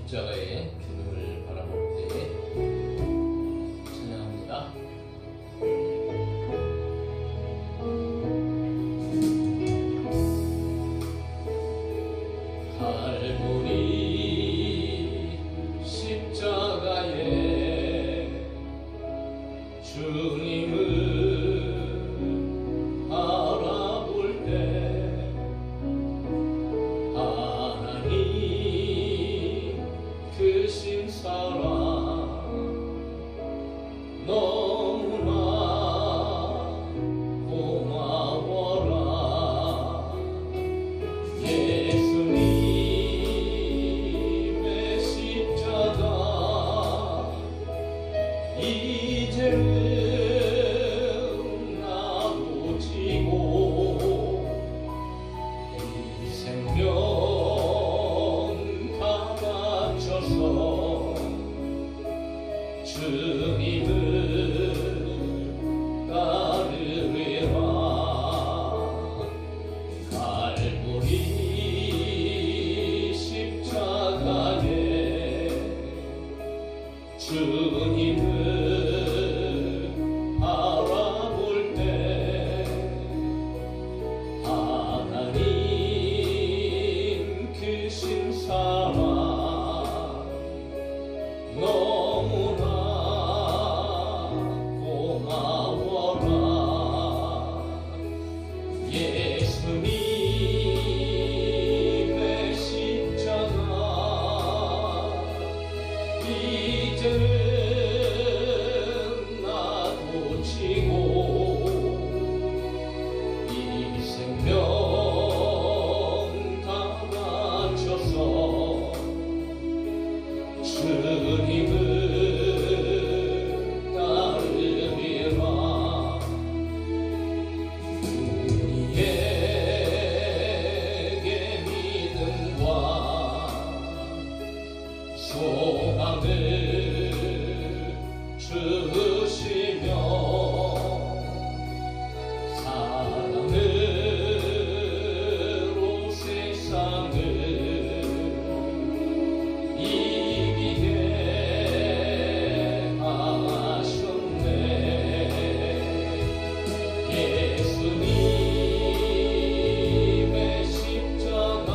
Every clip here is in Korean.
십자가의 주님을 바라볼 때 찬양합니다. 갈보리 십자가에 주님을 바라볼 때 하나님 크신 사랑 너무나 고마워라. 예수님의 십자가 이제는 나도 지고 이 생명 다 바쳐서 주님을 따르리라. 갈보리 십자가에 주님을 바라볼 때 하나님 크신 사랑 너무나 고마워라. 예수님의 십자가 이제는 나도 지고 이 생명 다 바쳐서 주님을 따르리라. 우리에게 믿음과 소망을 주시며 사랑으로 세상을 이기게 하셨네. 예수님의 십자가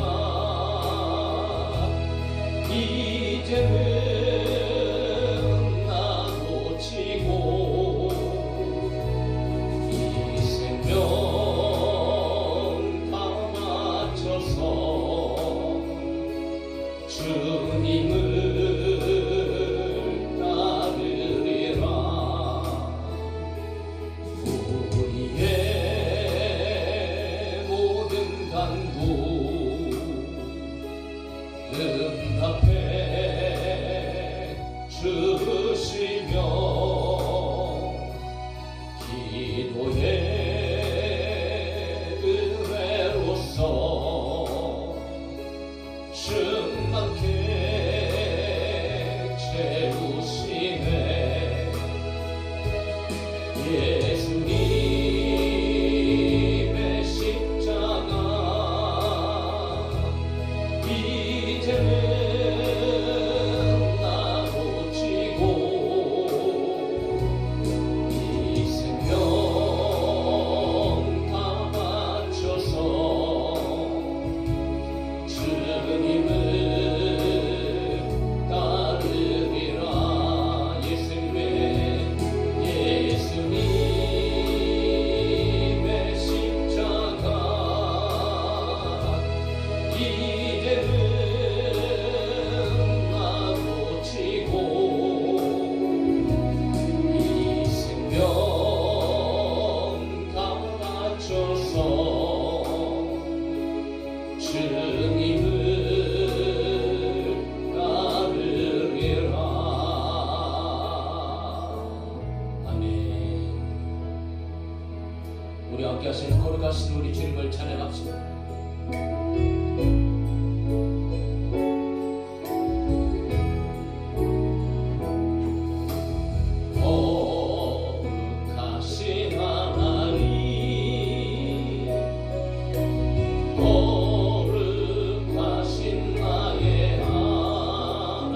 이제는 나도 지고 이 생명 다 바쳐서 주님을 따르리라. 우리의 모든 간구 응답해 주시며 기도의 은혜로서 충만케 채우시네. 예수님의 십자가 이제는 나도 지고 이 생명 다 바쳐서 주님을 따르리라. 예수님의 십자가 이제는 나도 지고 이 생명 다 바쳐서 주님을 따르리라. 아멘. 우리 함께 하신 거룩하신 우리 주님을 찬양합시다. 거룩하신 하나님 거룩하신 나의 하나님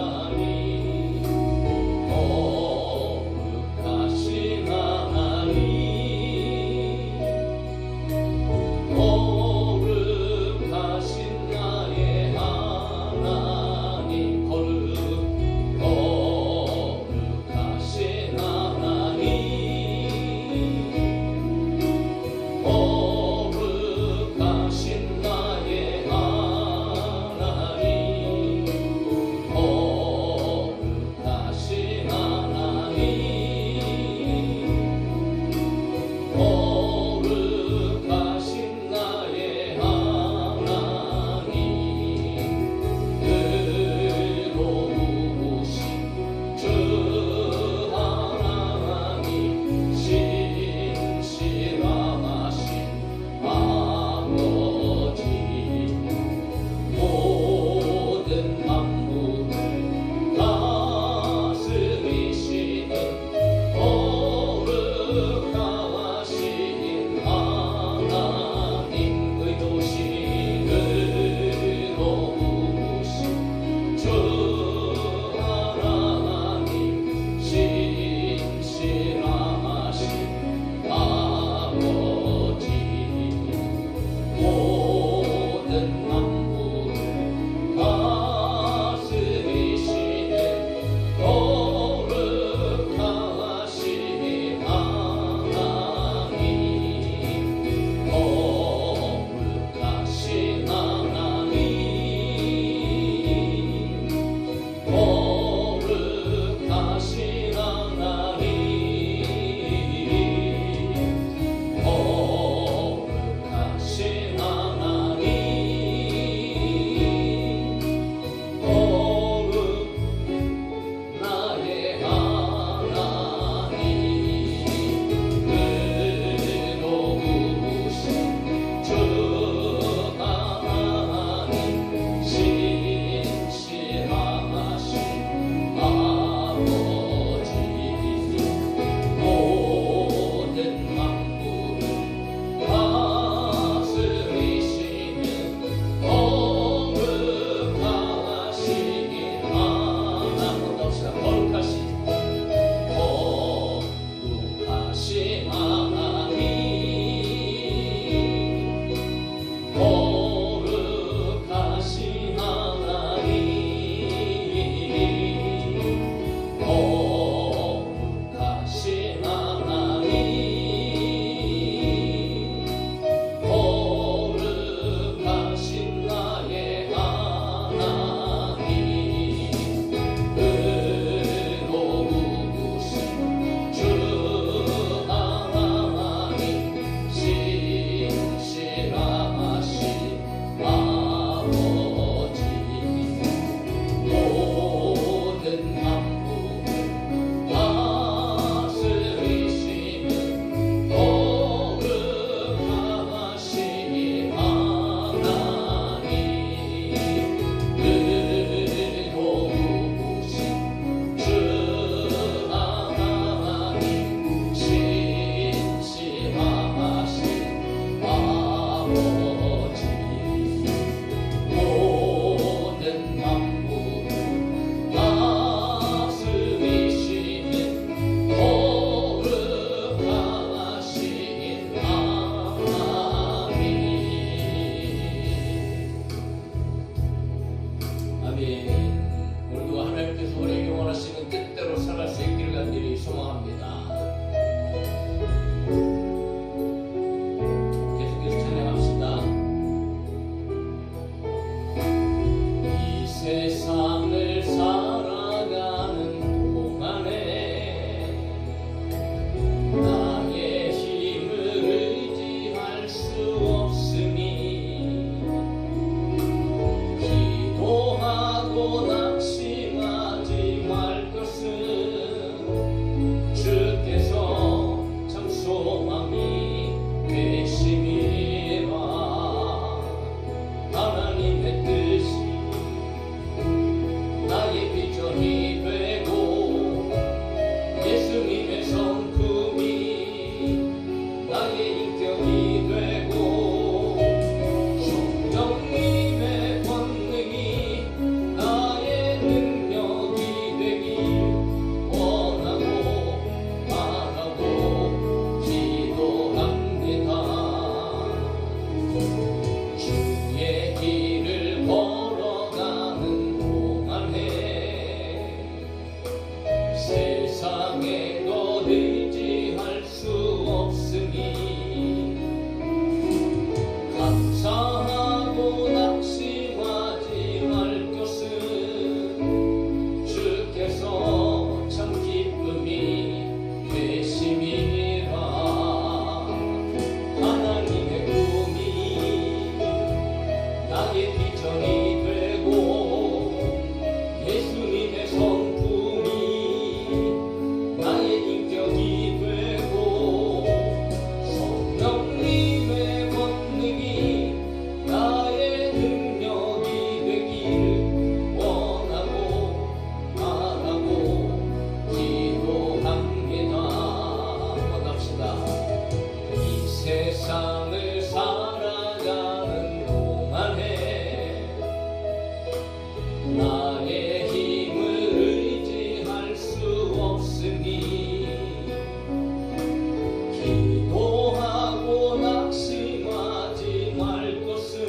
기도하고 낙심하지 말 것은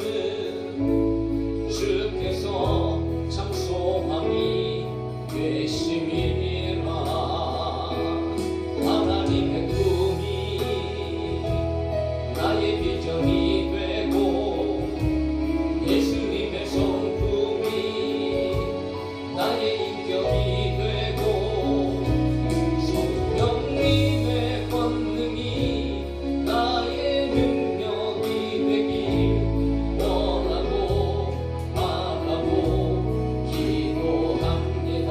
주께서 참 소망이 되심이라. 하나님의 꿈이 나의 비전이 되고 예수님의 성품이 나의 인격이 되고 성령님의 권능이 나의 능력이 되길 원하고 바라고 기도합니다.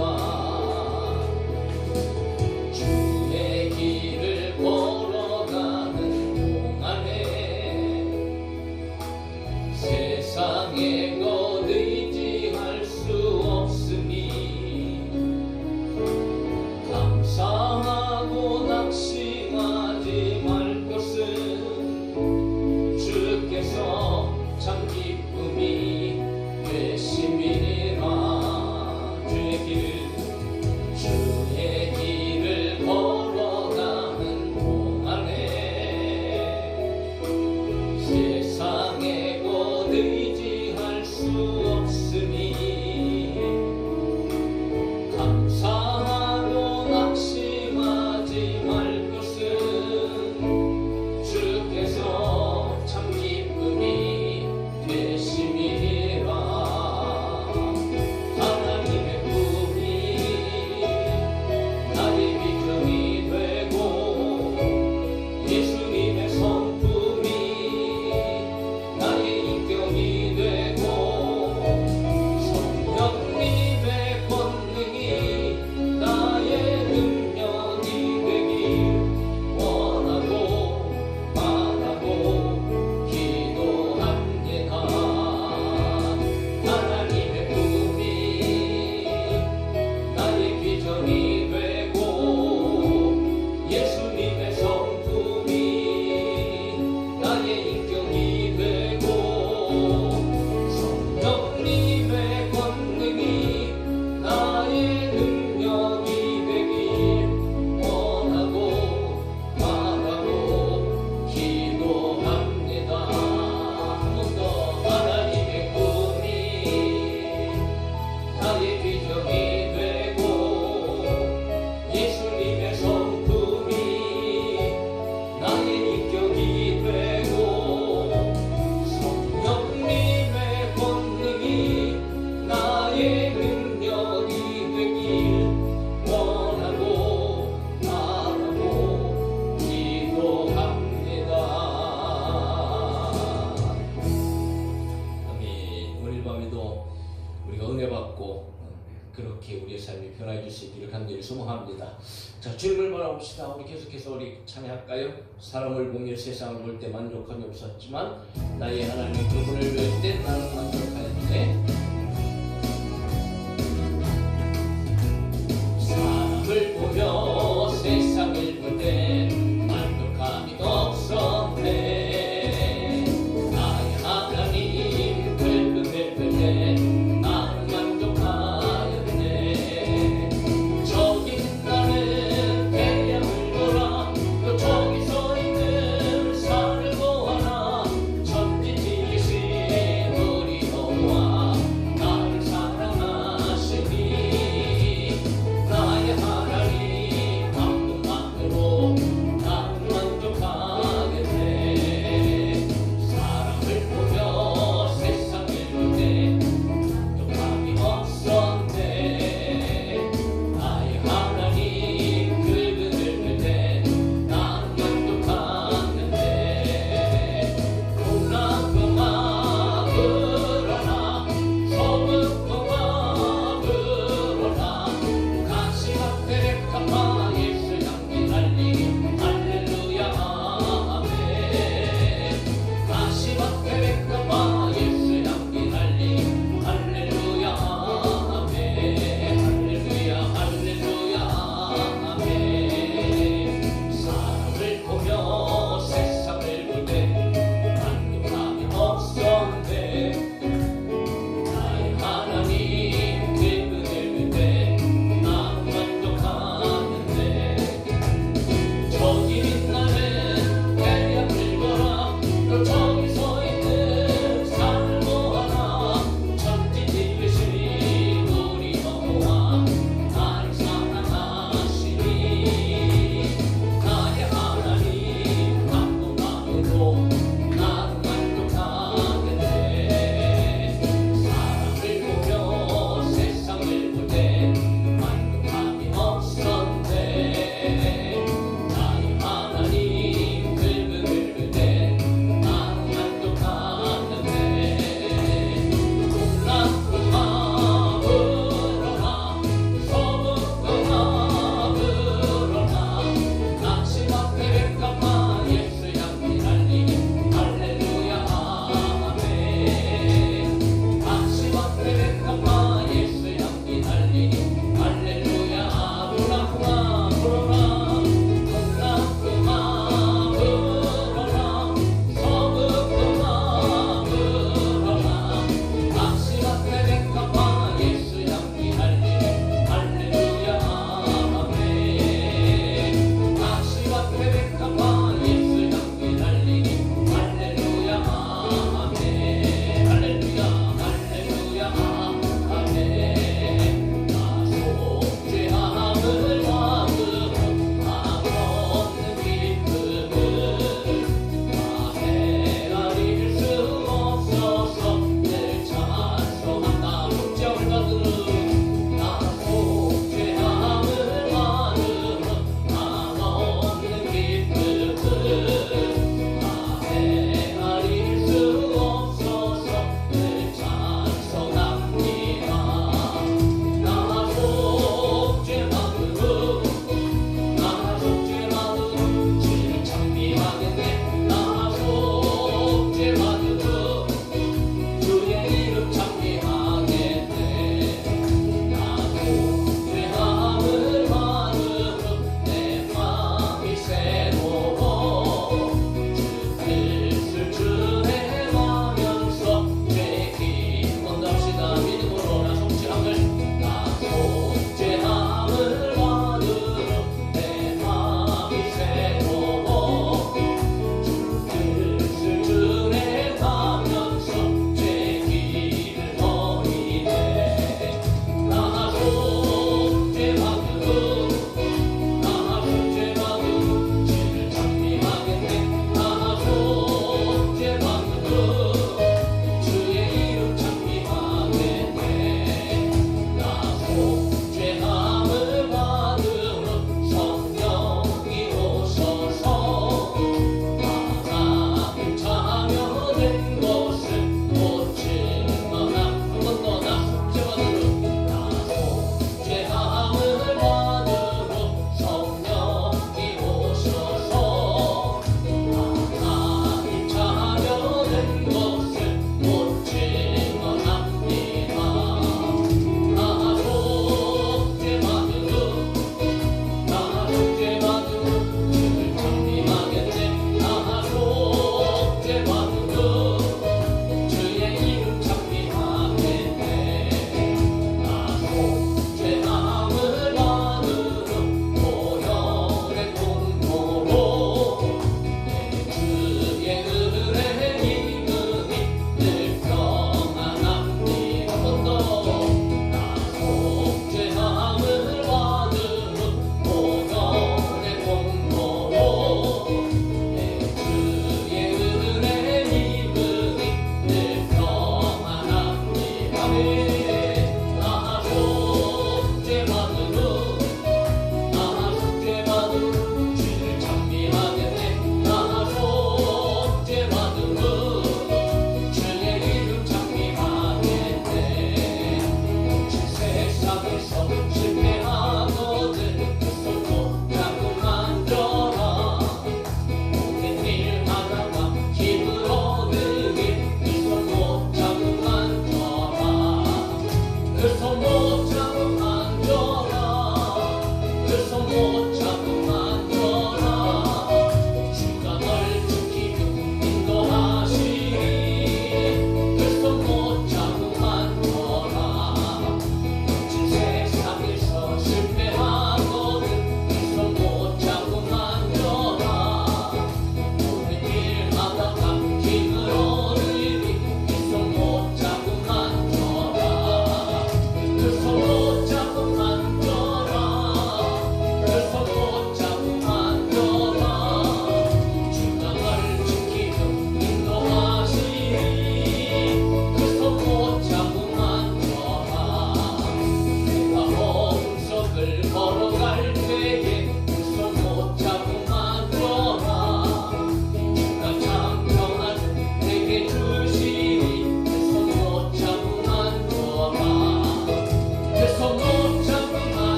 주의 길을 걸어가는 동안에 세상에 것 의지할 수 없으니 감사하고 낙심하지 말 것은 주께서 참 기쁨이 되심이라. 주의 길을 걸어가는 동안에 세상에 것 의지할 수 없으니 감사하고 낙심하지 말 것은 주께서 참 기쁨이 되심이라. 하나님의 꿈이 나의 비전이 되고 예수님의 성품이 나의 인격이 되고 성령님의 권능이 나의 능력이 되길 원하고 바라고 기도합니다. 하나님의 꿈이 나의 비전이 되고 예수님의 성품이 나의 인격이 되고 성령님의 권능이 나의 능력이 되길 원하고 바라고 기도합니다. 한 번 더. 하나님의 꿈이 나의 비전이 되고 예수님의 성품이 나의 인격이 되고 성령님의 권능이 나의 능력이 되길 원하고 바라고 기도합니다. 아멘. 오늘 밤에도 우리가 은혜 받고 그렇게 우리의 삶이 변화해질 수 있기를 간절히 소망합니다. 자, 주님을 바라봅시다. 우리 계속해서 우리 찬양할까요? 사람을 보며 세상을 볼 때 만족함이 없었지만 나의 하나님 그분을 뵐 때 나는 만족하였네. 사람을 보며 세상을 볼 때 만족함이 없었네. 나의 하나님 그분을 볼 때 나는 만족하였네. 저기 나는 태양을 보라. 또 저기 서 있는 산을 보아라. 천지지신 우리 여호와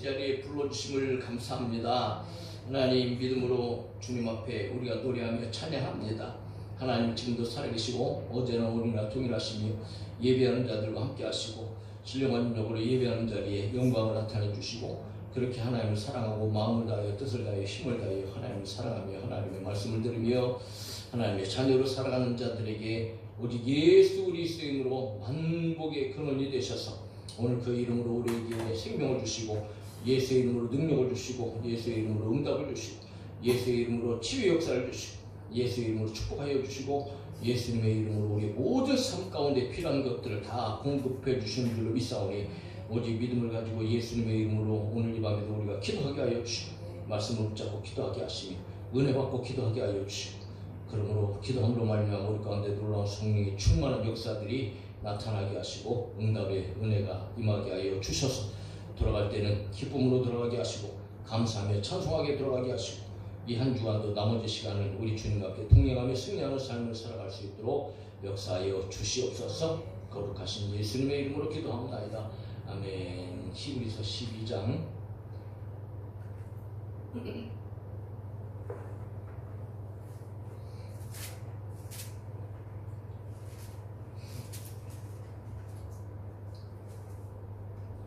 자리에 불러주심을 감사합니다. 하나님, 믿음으로 주님 앞에 우리가 노래하며 찬양합니다. 하나님, 지금도 살아계시고 어제나 오늘이나 동일하시며 예배하는 자들과 함께 하시고 신령한 능력으로 예배하는 자리에 영광을 나타내 주시고, 그렇게 하나님을 사랑하고 마음을 다하여 뜻을 다하여 힘을 다하여 하나님을 사랑하며 하나님의 말씀을 들으며 하나님의 자녀로 살아가는 자들에게 오직 예수 그리스도의 이름으로 만복의 근원이 되셔서 오늘 그 이름으로 우리에게 생명을 주시고, 예수의 이름으로 능력을 주시고, 예수의 이름으로 응답을 주시고, 예수의 이름으로 치유 역사를 주시고, 예수의 이름으로 축복하여 주시고, 예수님의 이름으로 우리의 모든 삶 가운데 필요한 것들을 다 공급해 주시는 줄로 믿사오니, 오직 믿음을 가지고 예수님의 이름으로 오늘 이 밤에도 우리가 기도하게 하여 주시고, 말씀을 붙잡고 기도하게 하시며 은혜 받고 기도하게 하여 주시고, 그러므로 기도함으로 말미암아 우리 가운데 놀라운 성령의 충만한 역사들이 나타나게 하시고 응답의 은혜가 임하게 하여 주셔서 돌아갈 때는 기쁨으로 돌아가게 하시고 감사하며 찬송하게 돌아가게 하시고, 이 한 주간도 나머지 시간을 우리 주님 앞에 동행하며 승리하는 삶을 살아갈 수 있도록 역사하여 주시옵소서. 거룩하신 예수님의 이름으로 기도합니다. 아멘. 히브리서 12장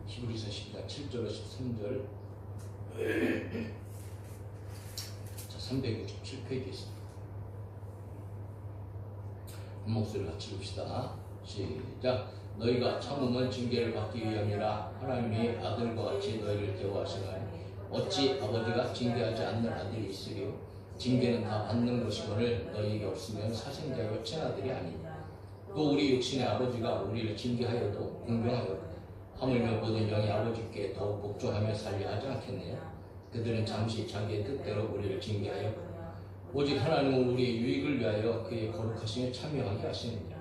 히브리서 12장 7절에서 13절. 자, 367페이지에 있습니다. 한 목소리 같이 봅시다. 시작. 너희가 참음은 징계를 받기 위함이라 하나님이 아들과 같이 너희를 대우하시나니 어찌 아버지가 징계하지 않는 아들이 있으리요. 징계는 다 받는 것이거늘 너희에게 없으면 사생자여 친아들이 아니냐. 또 우리 육신의 아버지가 우리를 징계하여도 공경하여 하물며 모든 영이 아버지께 더욱 복종하며 살려 하지 않겠느냐. 그들은 잠시 자기의 뜻대로 우리를 징계하여 오직 하나님은 우리의 유익을 위하여 그의 거룩하심에 참여하게 하시느니라.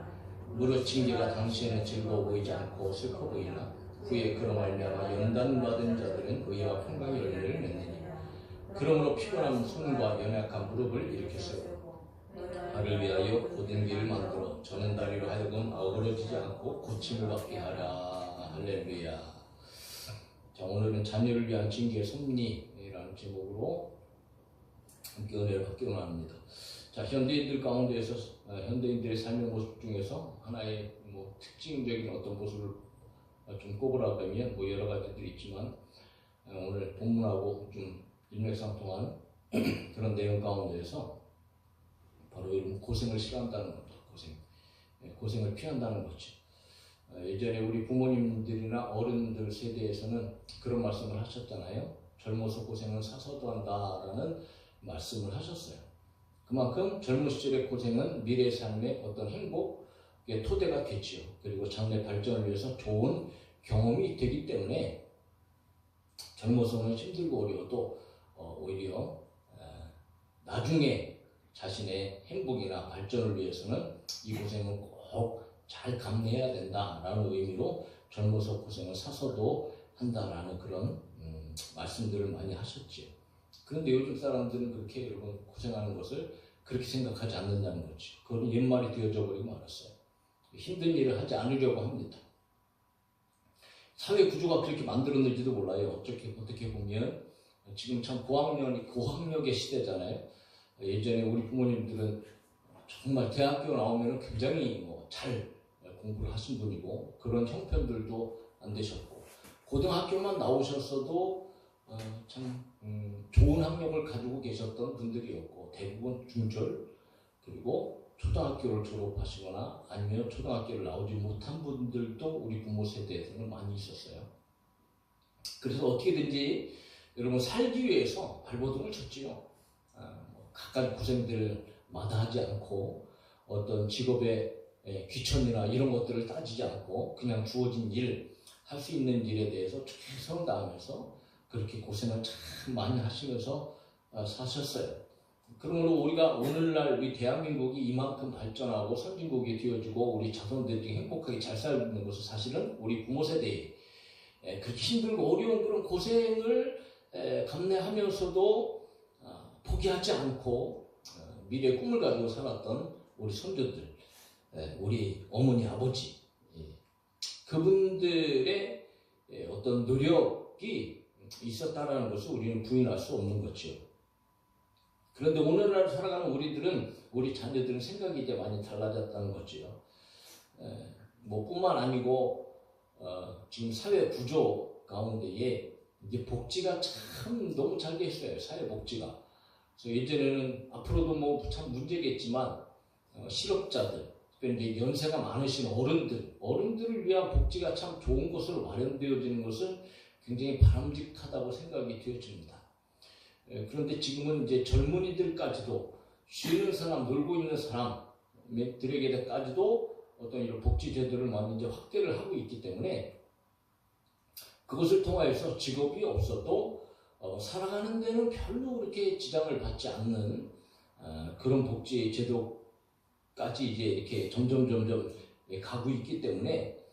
무릇 징계가 당시에는 즐거워 보이지 않고 슬퍼 보이나 후에 그로 말미암아 연단받은 자들은 의와 평강의 열매를 맺느니. 그러므로 피곤한 손과 연약한 무릎을 일으켰어요. 나를 위하여 고된 길을 만들어 저는 다리로 하여금 어그러지지 않고 고침을 받게 하라. 할렐루야. 자, 오늘은 자녀를 위한 징계의 섭리라는 제목으로 함께 은혜를 받기 원합니다. 자, 현대인들 가운데에서 현대인들의 삶의 모습 중에서 하나의 특징적인 어떤 모습을 좀 꼽으라고 하면 여러 가지들이 있지만, 오늘 본문하고 좀 일맥상통한 그런 내용 가운데에서 바로 이런 고생을 싫어한다는 겁니다. 고생을 피한다는 거죠. 예전에 우리 부모님들이나 어른들 세대에서는 그런 말씀을 하셨잖아요. 젊어서 고생은 사서도 한다라는 말씀을 하셨어요. 그만큼 젊은 시절의 고생은 미래 삶의 어떤 행복의 토대가 되지요. 그리고 장래 발전을 위해서 좋은 경험이 되기 때문에 젊어서는 힘들고 어려워도 오히려 나중에 자신의 행복이나 발전을 위해서는 이 고생은 꼭 잘 감내해야 된다라는 의미로 젊어서 고생을 사서도 한다라는 그런 말씀들을 많이 하셨죠. 그런데 요즘 사람들은 그렇게 여러분 고생하는 것을 그렇게 생각하지 않는다는 거죠. 그건 옛말이 되어져 버리고 말았어요. 힘든 일을 하지 않으려고 합니다. 사회 구조가 그렇게 만들었는지도 몰라요. 어떻게 보면 지금 참 고학력의 시대잖아요. 예전에 우리 부모님들은 정말 대학교 나오면 굉장히 잘 공부를 하신 분이고 그런 형편들도 안 되셨고, 고등학교만 나오셨어도 참 좋은 학력을 가지고 계셨던 분들이었고, 대부분 중졸 그리고 초등학교를 졸업하시거나 아니면 초등학교를 나오지 못한 분들도 우리 부모 세대에서는 많이 있었어요. 그래서 어떻게든지 여러분 살기 위해서 발버둥을 쳤지요. 각가지 고생들을 마다하지 않고 어떤 직업의 귀천이나 이런 것들을 따지지 않고 그냥 주어진 일, 할 수 있는 일에 대해서 최선을 다하면서 그렇게 고생을 참 많이 하시면서 사셨어요. 그러므로 우리가 오늘날 우리 대한민국이 이만큼 발전하고 선진국이 되어지고 우리 자손들이 행복하게 잘 살는 것은 사실은 우리 부모 세대에 그렇게 힘들고 어려운 그런 고생을 감내하면서도 포기하지 않고 미래의 꿈을 가지고 살았던 우리 손주들, 우리 어머니, 아버지, 그분들의 어떤 노력이 있었다는 것을 우리는 부인할 수 없는 거죠. 그런데 오늘날 살아가는 우리 자녀들은 생각이 이제 많이 달라졌다는 거죠. 뭐 뿐만 아니고 지금 사회 구조 가운데에 이제 복지가 참 너무 잘 돼 있어요. 사회 복지가. 그래서 예전에는 앞으로도 뭐 참 문제겠지만 실업자들, 이제 연세가 많으신 어른들을 위한 복지가 참 좋은 것으로 마련되어지는 것은 굉장히 바람직하다고 생각이 되어집니다. 그런데 지금은 이제 젊은이들까지도 쉬는 사람, 놀고 있는 사람들에게까지도 어떤 이런 복지 제도를 많이 이제 확대를 하고 있기 때문에 그것을 통하여서 직업이 없어도 살아가는 데는 별로 그렇게 지장을 받지 않는 그런 복지 제도까지 이제 이렇게 점점 가고 있기 때문에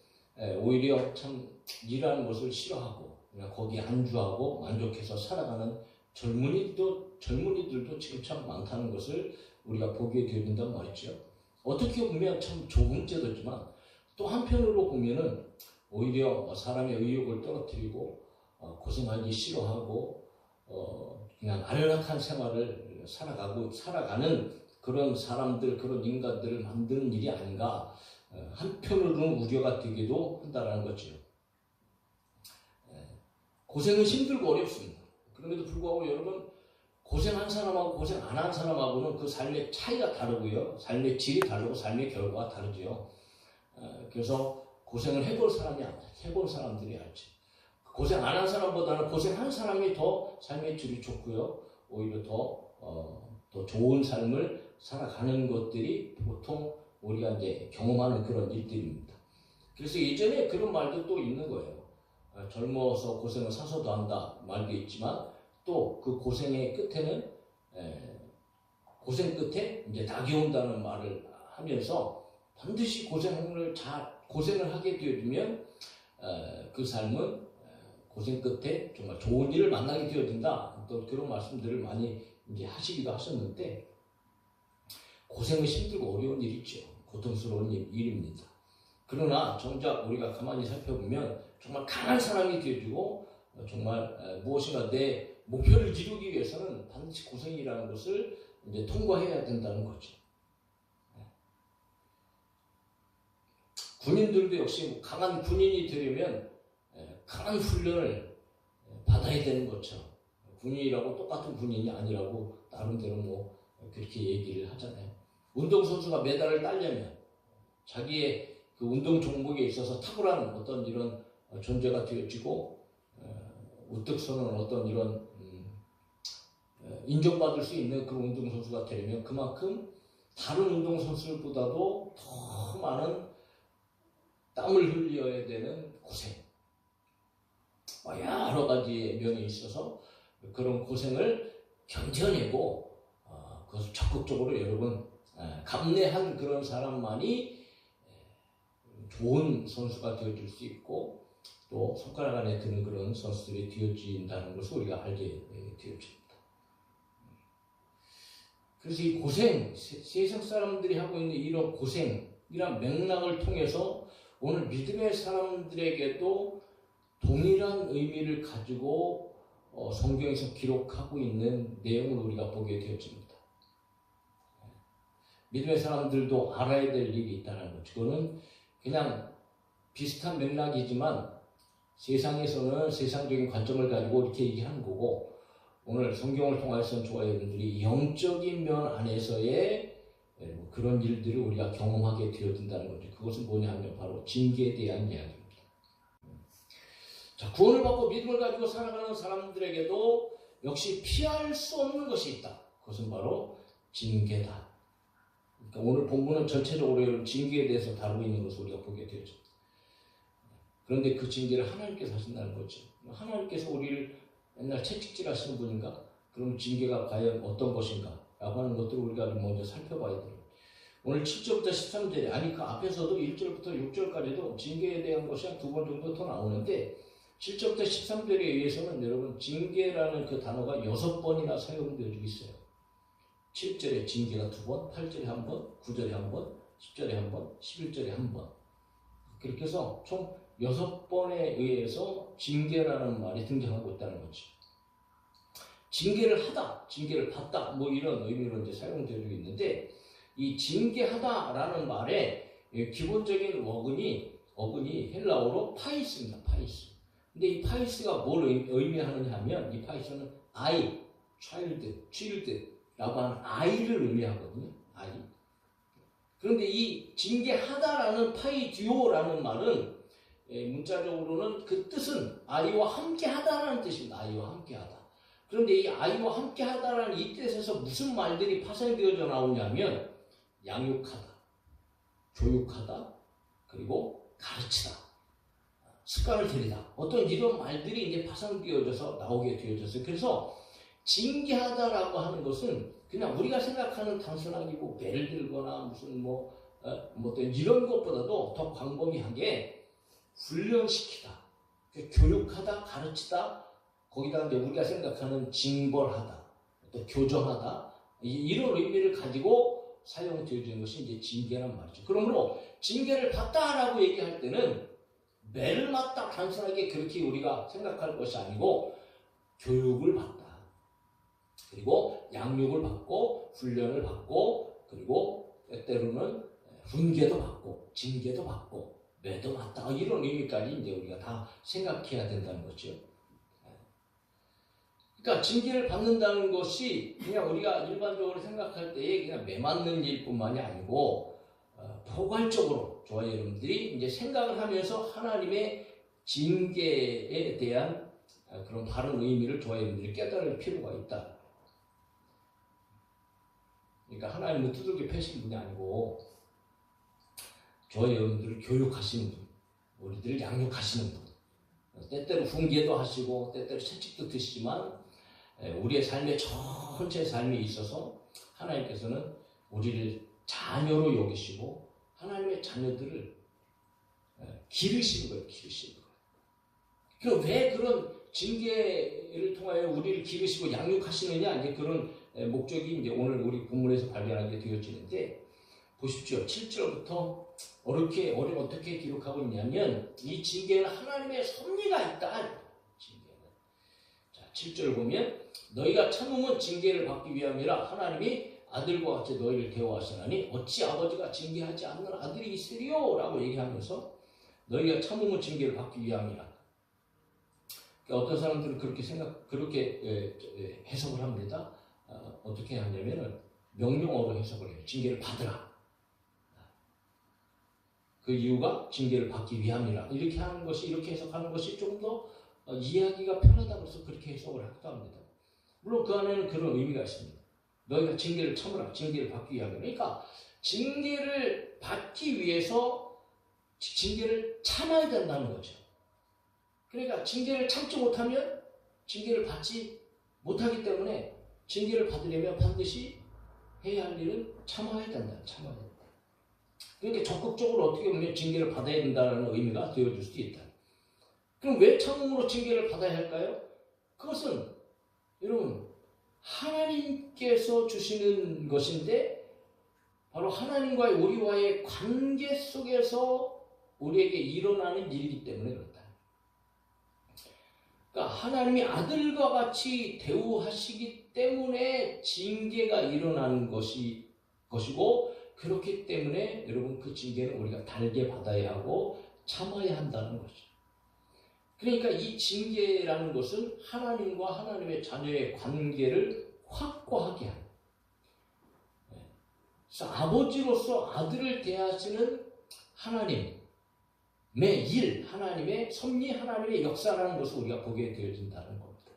오히려 참 일하는 것을 싫어하고 그냥 거기에 안주하고 만족해서 살아가는 젊은이들도 지금 참 많다는 것을 우리가 보게 된단 말이죠. 어떻게 보면 참 좋은 제도지만 또 한편으로 보면은 오히려 사람의 의욕을 떨어뜨리고 고생하기 싫어하고 그냥 안락한 생활을 살아가는 그런 사람들, 그런 인간들을 만드는 일이 아닌가 한편으로는 우려가 되기도 한다는 거죠. 고생은 힘들고 어렵습니다. 그럼에도 불구하고 여러분 고생한 사람하고 고생 안 한 사람하고는 그 삶의 차이가 다르고요. 삶의 질이 다르고 삶의 결과가 다르죠. 그래서 고생을 해볼 사람이 아니야. 해본 사람들이 알지. 고생 안 한 사람보다는 고생한 사람이 더 삶의 질이 좋고요. 오히려 더 좋은 삶을 살아가는 것들이 보통 우리가 이제 경험하는 그런 일들입니다. 그래서 예전에 그런 말도 또 있는 거예요. 젊어서 고생을 사서도 한다 말도 있지만 또 그 고생의 끝에는 고생 끝에 이제 낙이 온다는 말을 하면서 반드시 고생을 하게 되어지면 그 삶은 고생 끝에 정말 좋은 일을 만나게 되어진다. 또 그런 말씀들을 많이 이제 하시기도 하셨는데 고생은 힘들고 어려운 일이죠. 고통스러운 일입니다. 그러나 정작 우리가 가만히 살펴보면 정말 강한 사람이 되어지고 정말 무엇인가 내 목표를 이루기 위해서는 반드시 고생이라는 것을 이제 통과해야 된다는 거죠. 군인들도 역시 강한 군인이 되려면 강한 훈련을 받아야 되는 것처럼 군인이라고 똑같은 군인이 아니라고 나름대로 뭐 그렇게 얘기를 하잖아요. 운동선수가 메달을 따려면 자기의 그 운동 종목에 있어서 탁월한 어떤 이런 존재가 되어지고 우뚝 서는 어떤 이런 인정받을 수 있는 그런 운동선수가 되려면 그만큼 다른 운동선수들보다도 더 많은 땀을 흘려야 되는 고생, 여러 가지의 면이 있어서 그런 고생을 견뎌내고 그것을 적극적으로 여러분 감내한 그런 사람만이 좋은 선수가 되어줄 수 있고 또 손가락 안에 드는 그런 선수들이 되어진다는 것을 우리가 알게 되어집니다. 그래서 이 고생, 세상 사람들이 하고 있는 이런 고생이란 맥락을 통해서 오늘 믿음의 사람들에게도 동일한 의미를 가지고 성경에서 기록하고 있는 내용을 우리가 보게 되어집니다. 믿음의 사람들도 알아야 될 일이 있다는 거죠. 그거는 그냥 비슷한 맥락이지만 세상에서는 세상적인 관점을 가지고 이렇게 얘기하는 거고 오늘 성경을 통해서는 여러분들이 영적인 면 안에서의 그런 일들을 우리가 경험하게 되어진다는 거죠. 그것은 뭐냐 하면 바로 징계에 대한 이야기입니다. 자, 구원을 받고 믿음을 가지고 살아가는 사람들에게도 역시 피할 수 없는 것이 있다. 그것은 바로 징계다. 그러니까 오늘 본문은 전체적으로 징계에 대해서 다루고 있는 것을 우리가 보게 되죠. 그런데 그 징계를 하나님께서 하신다는 거죠. 하나님께서 우리를 맨날 채찍질 하시는 분인가? 그럼 징계가 과연 어떤 것인가? 라고 하는 것들을 우리가 먼저 살펴봐야 돼요. 오늘 7절부터 13절에 아니 그 앞에서도 1절부터 6절까지도 징계에 대한 것이 한 2번 정도 더 나오는데 7절부터 13절에 의해서는 여러분 징계라는 그 단어가 6번이나 사용되어지고 있어요. 7절에 징계가 2번, 8절에 1번, 9절에 1번, 10절에 1번, 11절에 1번 그렇게 해서 총 6번에 의해서 징계라는 말이 등장하고 있다는 거죠. 징계를 하다, 징계를 받다, 뭐 이런 의미로 이제 사용되고 있는데, 이 징계하다라는 말의 기본적인 어근이 헬라어로 파이스입니다. 파이스. 근데 이 파이스가 뭘 의미하느냐 하면, 이 파이스는 I, child라고 하는 아이를 의미하거든요. 아이. 그런데 이 징계하다라는 파이듀오라는 말은 문자적으로는 그 뜻은 아이와 함께하다라는 뜻입니다. 아이와 함께하다. 그런데 이 아이와 함께하다라는 이 뜻에서 무슨 말들이 파생되어져 나오냐면 양육하다, 교육하다, 그리고 가르치다, 습관을 들이다, 어떤 이런 말들이 이제 파생되어져서 나오게 되어졌어요. 그래서 징계하다라고 하는 것은 그냥 우리가 생각하는 단순하게 뭐 배를 들거나 무슨 뭐 어떤 이런 것보다도 더 광범위하게 훈련시키다, 교육하다, 가르치다, 거기다가 이제 우리가 생각하는 징벌하다, 또 교정하다, 이런 의미를 가지고 사용되어지는 것이 이제 징계란 말이죠. 그러므로 징계를 받다라고 얘기할 때는 매를 맞다 단순하게 그렇게 우리가 생각할 것이 아니고 교육을 받다, 그리고 양육을 받고 훈련을 받고, 그리고 때때로는 훈계도 받고 징계도 받고 매도 맞다, 이런 의미까지 이제 우리가 다 생각해야 된다는 거죠. 그러니까 징계를 받는다는 것이 그냥 우리가 일반적으로 생각할 때에 그냥 매 맞는 일뿐만이 아니고 포괄적으로 저와 여러분들이 이제 생각을 하면서 하나님의 징계에 대한 그런 바른 의미를 저와 여러분들이 깨달을 필요가 있다. 그러니까 하나님은 두들겨 패시는 분이 아니고 저와 여러분들을 교육하시는 분, 우리들을 양육하시는 분, 때때로 훈계도 하시고 때때로 채찍도 드시지만 우리의 삶의 전체 삶에 있어서 하나님께서는 우리를 자녀로 여기시고 하나님의 자녀들을 기르시는 거예요. 기르시는 거예요. 그럼 왜 그런 징계를 통하여 우리를 기르시고 양육하시느냐, 이제 그런 목적이 이제 오늘 우리 본문에서 발견하게 되어지는데, 보십시오. 7절부터 어떻게 기록하고 있냐면, 이 징계는 하나님의 섭리가 있다. 징계는. 자, 7절 보면, 너희가 참으면 징계를 받기 위함이라 하나님이 아들과 같이 너희를 대우하시나니 어찌 아버지가 징계하지 않는 아들이 있으리요? 라고 얘기하면서 너희가 참으면 징계를 받기 위함이라. 그러니까 어떤 사람들은 그렇게 해석을 합니다. 어떻게 하냐면은 명령어로 해석을 해요. 징계를 받으라. 그 이유가 징계를 받기 위함이라. 이렇게 해석하는 것이 조금 더 이해하기가 편하다고 해서 그렇게 해석을 하기도 합니다. 물론 그 안에는 그런 의미가 있습니다. 너희가 징계를 참으라. 징계를 받기 위함이라. 그러니까 징계를 받기 위해서 징계를 참아야 된다는 거죠. 그러니까 징계를 참지 못하면 징계를 받지 못하기 때문에 징계를 받으려면 반드시 해야 할 일은 참아야 된다. 참아야 된다. 그러니까 적극적으로 어떻게 보면 징계를 받아야 된다는 의미가 되어줄 수 있다. 그럼 왜 참음으로 징계를 받아야 할까요? 그것은 여러분 하나님께서 주시는 것인데 바로 하나님과의 우리와의 관계 속에서 우리에게 일어나는 일이기 때문에 그렇다. 그러니까 하나님이 아들과 같이 대우하시기 때문에 징계가 일어나는 것이고, 그렇기 때문에 여러분 그 징계는 우리가 달게 받아야 하고 참아야 한다는 거죠. 그러니까 이 징계라는 것은 하나님과 하나님의 자녀의 관계를 확고하게 하는, 그래서 아버지로서 아들을 대하시는 하나님의 일, 하나님의 섭리, 하나님의 역사라는 것을 우리가 보게 되어진다는 겁니다.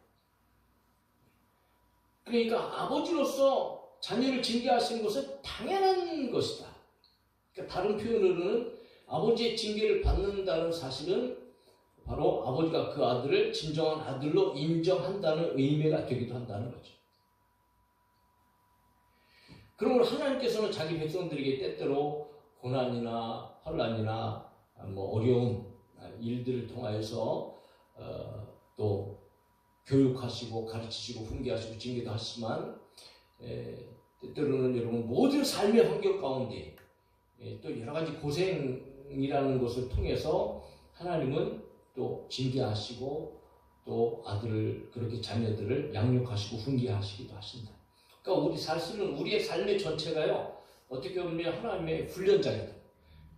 그러니까 아버지로서 자녀를 징계하시는 것은 당연한 것이다. 그러니까 다른 표현으로는 아버지의 징계를 받는다는 사실은 바로 아버지가 그 아들을 진정한 아들로 인정한다는 의미가 되기도 한다는 거죠. 그러므로 하나님께서는 자기 백성들에게 때때로 고난이나 환난이나 어려운 일들을 통하여서 또 교육하시고 가르치시고 훈계하시고 징계도 하시지만 때때로는 여러분 모든 삶의 환경 가운데 또 여러 가지 고생이라는 것을 통해서 하나님은 또 징계하시고 또 아들을 그렇게 자녀들을 양육하시고 훈계하시기도 하신다. 그러니까 우리 사실은 우리의 삶의 전체가요 어떻게 보면 하나님의 훈련장이다.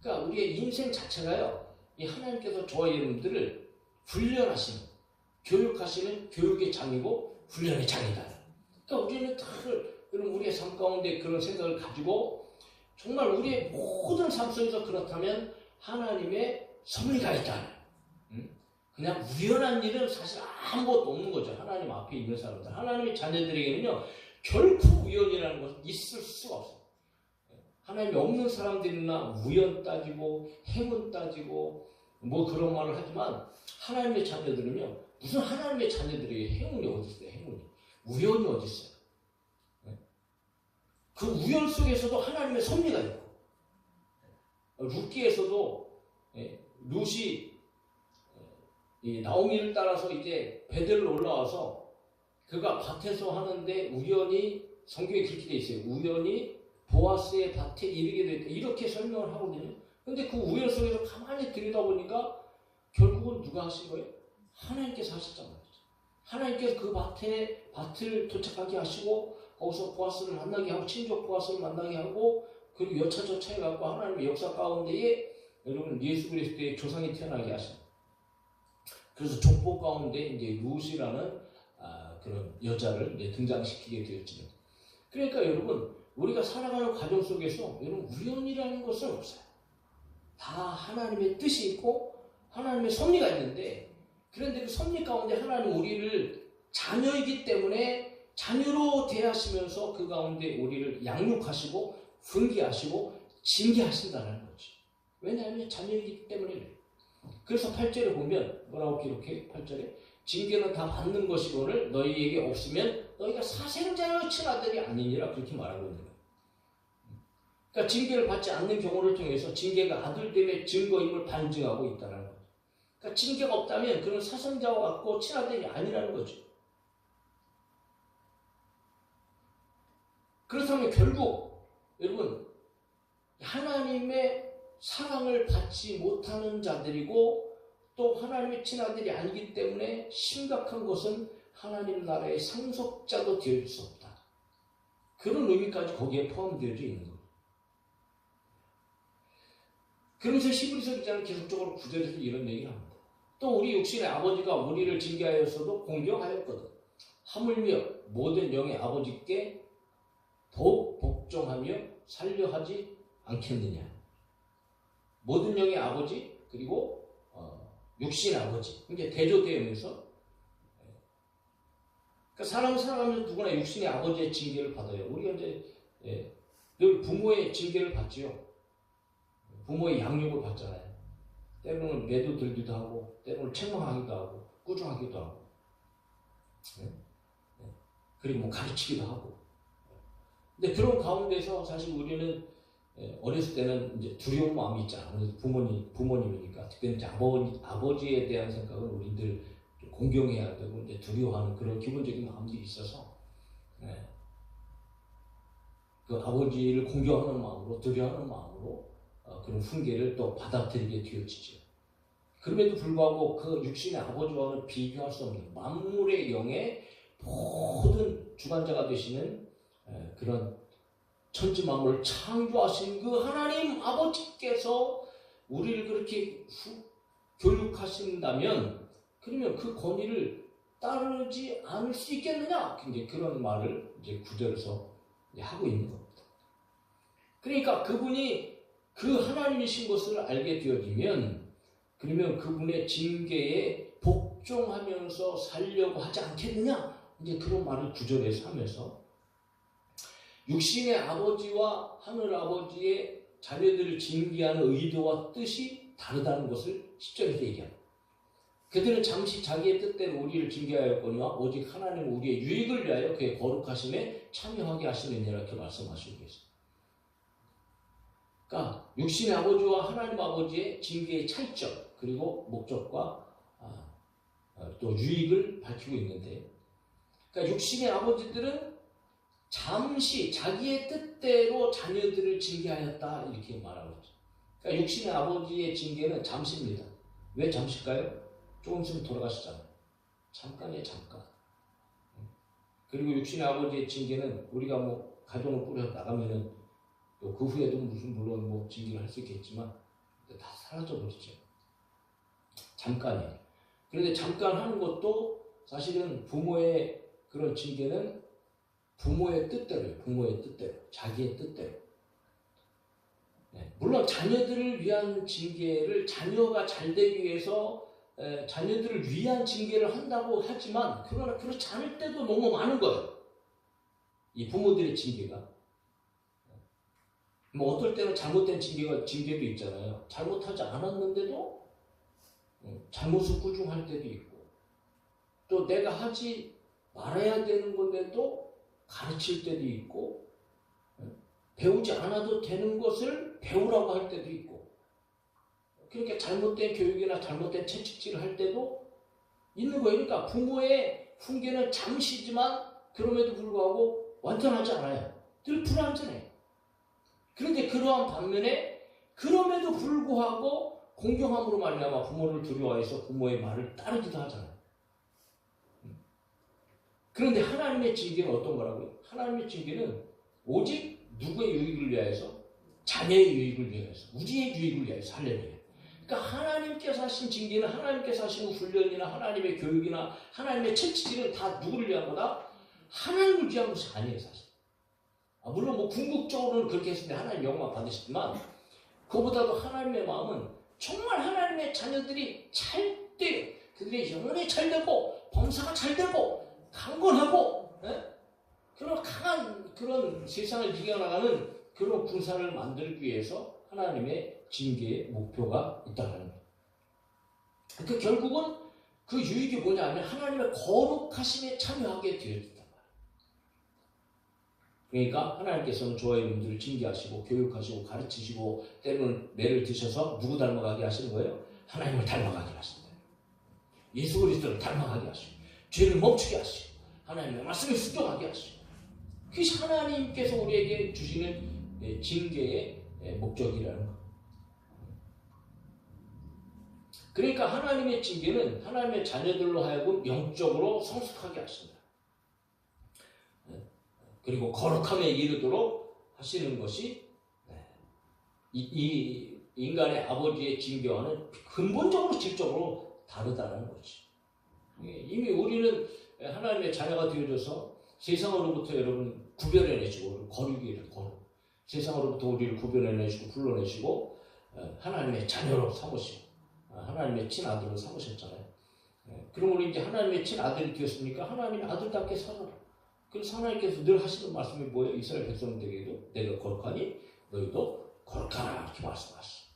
그러니까 우리의 인생 자체가요 이 하나님께서 저와 여러분들을 훈련하시는 교육하시는 교육의 장이고 훈련의 장이다. 그러니까 우리는 늘 그럼 우리의 삶 가운데 그런 생각을 가지고 정말 우리의 모든 삶 속에서 그렇다면 하나님의 섭리가 있다. 그냥 우연한 일은 사실 아무것도 없는 거죠. 하나님 앞에 있는 사람들. 하나님의 자녀들에게는요 결코 우연이라는 것은 있을 수가 없어요. 하나님이 없는 사람들이나 우연 따지고 행운 따지고 뭐 그런 말을 하지만 하나님의 자녀들은요 무슨 하나님의 자녀들에게 행운이 어디 있어요? 행운이. 우연이 어디 있어요? 그 우연 속에서도 하나님의 섭리가 있고 룻기에서도 룻이 나오미를 따라서 이제 베델로 올라와서 그가 밭에서 하는데 우연히 성경에 그렇게 돼 있어요. 우연히 보아스의 밭에 이르게 됐다. 이렇게 설명을 하거든요. 근데 그 우연 속에서 가만히 들여다보니까 결국은 누가 하신 거예요? 하나님께서 하셨단 말이죠. 하나님께서 그 밭을 도착하게 하시고 거기서 보아스를 만나게 하고 친족 보아스를 만나게 하고 그리고 여차저차 해갖고 하나님의 역사 가운데에 여러분 예수 그리스도의 조상이 태어나게 하십니다. 그래서 족보 가운데 이제 룻이라는 그런 여자를 등장시키게 되었지요. 그러니까 여러분 우리가 살아가는 과정 속에서 여러분 우연이라는 것은 없어요. 다 하나님의 뜻이 있고 하나님의 섭리가 있는데 그런데 그 섭리 가운데 하나님 우리를 자녀이기 때문에 자녀로 대하시면서 그 가운데 우리를 양육하시고 훈계하시고 징계하신다는 거죠. 왜냐하면 자녀이기 때문에 그래요. 그래서 8절에 보면 뭐라고 기록해? 8절에 징계는 다 받는 것이거늘 너희에게 없으면 너희가 사생자의 친아들이 아니니라 그렇게 말하고 있는 거예요. 그러니까 징계를 받지 않는 경우를 통해서 징계가 아들됨의 증거임을 반증하고 있다는 거죠. 그러니까 징계가 없다면 그런 사생자와 같고 친아들이 아니라는 거죠. 그렇다면 결국 여러분 하나님의 사랑을 받지 못하는 자들이고 또 하나님의 친아들이 아니기 때문에 심각한 것은 하나님 나라의 상속자도 될 수 없다. 그런 의미까지 거기에 포함되어 있는 거예요. 그러면서 히브리서 기자는 계속적으로 구절에서 이런 얘기를 합니다. 또 우리 육신의 아버지가 우리를 징계하였어도 공경하였거든. 하물며 모든 영의 아버지께 더욱 복종하며 살려하지 않겠느냐. 모든 영의 아버지 그리고 육신의 아버지 이제 대조되면서 그러니까 사람을 살아가면서 누구나 육신의 아버지의 징계를 받아요. 우리가 이제 늘 부모의 징계를 받지요. 부모의 양육을 받잖아요. 때로는 매도 들기도 하고 때로는 책망하기도 하고 꾸중하기도 하고 그리고 뭐 가르치기도 하고. 근데 그런 가운데서 사실 우리는 어렸을 때는 이제 두려운 마음이 있잖아. 부모님이니까. 특히 이제 아버지에 대한 생각은 우리들 공경해야 되고 이제 두려워하는 그런 기본적인 마음들이 있어서 그 아버지를 공경하는 마음으로 두려워하는 마음으로 그런 훈계를 또 받아들이게 되어지죠. 그럼에도 불구하고 그 육신의 아버지와는 비교할 수 없는 만물의 영의 모든 주관자가 되시는 그런 천지 만물을 창조하신 그 하나님 아버지께서 우리를 그렇게 교육하신다면 그러면 그 권위를 따르지 않을 수 있겠느냐? 이제 그런 말을 이제 구절에서 하고 있는 겁니다. 그러니까 그분이 그 하나님이신 것을 알게 되어지면 그러면 그분의 징계에 복종하면서 살려고 하지 않겠느냐? 이제 그런 말을 구절에서 하면서 육신의 아버지와 하늘 아버지의 자녀들을 징계하는 의도와 뜻이 다르다는 것을 10절에서 얘기합니다. 그들은 잠시 자기의 뜻대로 우리를 징계하였거니와 오직 하나님은 우리의 유익을 위하여 그의 거룩하심에 참여하게 하시느니라 이렇게 말씀하시고 계십니다. 그러니까 육신의 아버지와 하나님 아버지의 징계의 차이점 그리고 목적과 또 유익을 밝히고 있는데 그러니까 육신의 아버지들은 잠시 자기의 뜻대로 자녀들을 징계하였다 이렇게 말하고 있죠. 그러니까 육신의 아버지의 징계는 잠시입니다. 왜 잠시일까요? 조금 있으면 돌아가시잖아요. 잠깐이에요, 잠깐. 그리고 육신의 아버지의 징계는 우리가 뭐 가정을 꾸려 나가면은 그 후에도 물론 뭐 징계를 할 수 있겠지만 다 사라져 버리죠. 잠깐이에요. 그런데 잠깐 하는 것도 사실은 부모의 그런 징계는 부모의 뜻대로예요. 부모의 뜻대로, 자기의 뜻대로. 네. 물론 자녀들을 위한 징계를 자녀가 잘 되기 위해서 자녀들을 위한 징계를 한다고 하지만 그러나 그렇지 않을 때도 너무 많은 거예요. 이 부모들의 징계가. 뭐 어떨 때는 잘못된 징계도 있잖아요. 잘못하지 않았는데도 잘못을 꾸중할 때도 있고 또 내가 하지 말아야 되는 건데도 가르칠 때도 있고 배우지 않아도 되는 것을 배우라고 할 때도 있고 그렇게 잘못된 교육이나 잘못된 채찍질을 할 때도 있는 거예요. 그러니까 부모의 훈계는 잠시지만 그럼에도 불구하고 완전하지 않아요. 늘 불완전해요. 그런데 그러한 반면에 그럼에도 불구하고 공경함으로 말미암아 부모를 두려워해서 부모의 말을 따르기도 하잖아요. 그런데 하나님의 징계는 어떤 거라고요? 하나님의 징계는 오직 누구의 유익을 위하여서? 자녀의 유익을 위하여서, 우리의 유익을 위하여서 할렐루야. 그러니까 하나님께서 하신 징계는 하나님께서 하신 훈련이나 하나님의 교육이나 하나님의 채찍질은 다 누구를 위한 거다? 하나님을 위한 것이 아니에요, 사실. 물론 뭐 궁극적으로는 그렇게 했을 때 하나님 영광 받으시지만 그보다도 하나님의 마음은 정말 하나님의 자녀들이 잘 돼요. 그들의 영혼이 잘 되고 범사가 잘 되고 강건하고 그런 강한 그런 세상을 이겨나가는 그런 군사를 만들기 위해서 하나님의 징계의 목표가 있다는 거예요. 그러니까 결국은 그 유익이 뭐냐면 하나님의 거룩하심에 참여하게 되어진단 말이에요. 그러니까 하나님께서는 저와 여러분들을 징계하시고 교육하시고 가르치시고 때로는 매를 드셔서 누구 닮아가게 하시는 거예요? 하나님을 닮아가게 하신다. 예수 그리스도를 닮아가게 하시고 죄를 멈추게 하시고 하나님의 말씀을 순종하게 하시고 그것이 하나님께서 우리에게 주시는 징계의 목적이라는 것. 그러니까 하나님의 징계는 하나님의 자녀들로 하여금 영적으로 성숙하게 하신다. 그리고 거룩함에 이르도록 하시는 것이 이 인간의 아버지의 징계와는 근본적으로 질적으로 다르다는 거지. 이미 우리는 하나님의 자녀가 되어져서 세상으로부터 여러분 구별해내시고 거룩이를 거룩. 세상으로부터 우리를 구별해내시고 불러내시고 하나님의 자녀로 삼으시고 하나님의 친아들로 삼으셨잖아요. 그럼 우리 이제 하나님의 친아들이 되었으니까 하나님의 아들답게 살아라. 그래서 하나님께서 늘 하시는 말씀이 뭐예요? 이스라엘 백성들에게도 내가 거룩하니 너희도 거룩하라 이렇게 말씀하시죠.